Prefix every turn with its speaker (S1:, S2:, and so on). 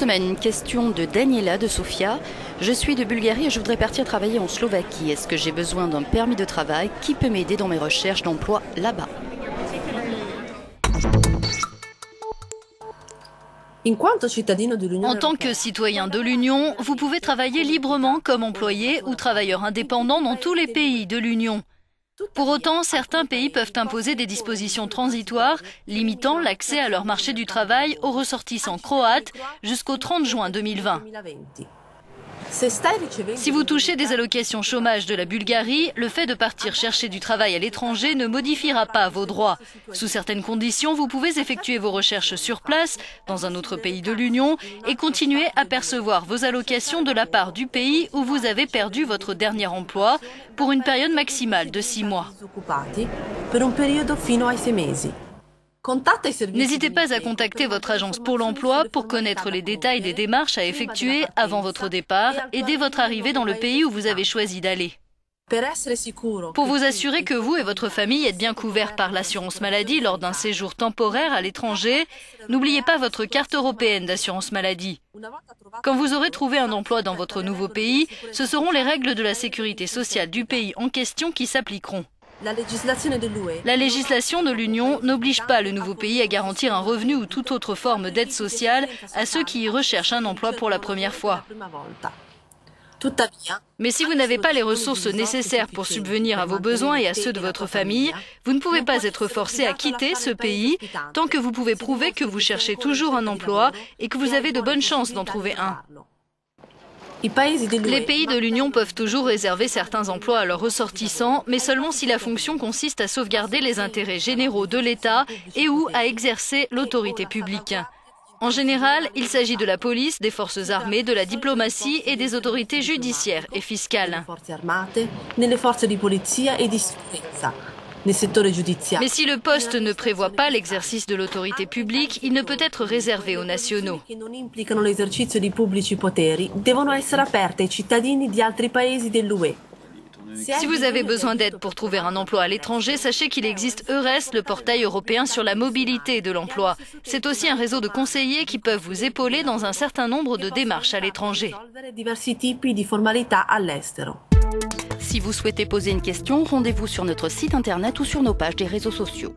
S1: semaine, une question de Daniela de Sofia. Je suis de Bulgarie et je voudrais partir travailler en Slovaquie. Est-ce que j'ai besoin d'un permis de travail? Qui peut m'aider dans mes recherches d'emploi là-bas?
S2: En tant que citoyen de l'Union, vous pouvez travailler librement comme employé ou travailleur indépendant dans tous les pays de l'Union. Pour autant, certains pays peuvent imposer des dispositions transitoires limitant l'accès à leur marché du travail aux ressortissants croates jusqu'au 30 juin 2020. Si vous touchez des allocations chômage de la Bulgarie, le fait de partir chercher du travail à l'étranger ne modifiera pas vos droits. Sous certaines conditions, vous pouvez effectuer vos recherches sur place, dans un autre pays de l'Union, et continuer à percevoir vos allocations de la part du pays où vous avez perdu votre dernier emploi pour une période maximale de 6 mois. N'hésitez pas à contacter votre agence pour l'emploi pour connaître les détails des démarches à effectuer avant votre départ et dès votre arrivée dans le pays où vous avez choisi d'aller. Pour vous assurer que vous et votre famille êtes bien couverts par l'assurance maladie lors d'un séjour temporaire à l'étranger, n'oubliez pas votre carte européenne d'assurance maladie. Quand vous aurez trouvé un emploi dans votre nouveau pays, ce seront les règles de la sécurité sociale du pays en question qui s'appliqueront. La législation de l'Union n'oblige pas le nouveau pays à garantir un revenu ou toute autre forme d'aide sociale à ceux qui y recherchent un emploi pour la première fois. Mais si vous n'avez pas les ressources nécessaires pour subvenir à vos besoins et à ceux de votre famille, vous ne pouvez pas être forcé à quitter ce pays tant que vous pouvez prouver que vous cherchez toujours un emploi et que vous avez de bonnes chances d'en trouver un. Les pays de l'Union peuvent toujours réserver certains emplois à leurs ressortissants, mais seulement si la fonction consiste à sauvegarder les intérêts généraux de l'État et ou à exercer l'autorité publique. En général, il s'agit de la police, des forces armées, de la diplomatie et des autorités judiciaires et fiscales. Mais si le poste ne prévoit pas l'exercice de l'autorité publique, il ne peut être réservé aux nationaux. Si vous avez besoin d'aide pour trouver un emploi à l'étranger, sachez qu'il existe EURES, le portail européen sur la mobilité de l'emploi. C'est aussi un réseau de conseillers qui peuvent vous épauler dans un certain nombre de démarches à l'étranger.
S1: Si vous souhaitez poser une question, rendez-vous sur notre site internet ou sur nos pages des réseaux sociaux.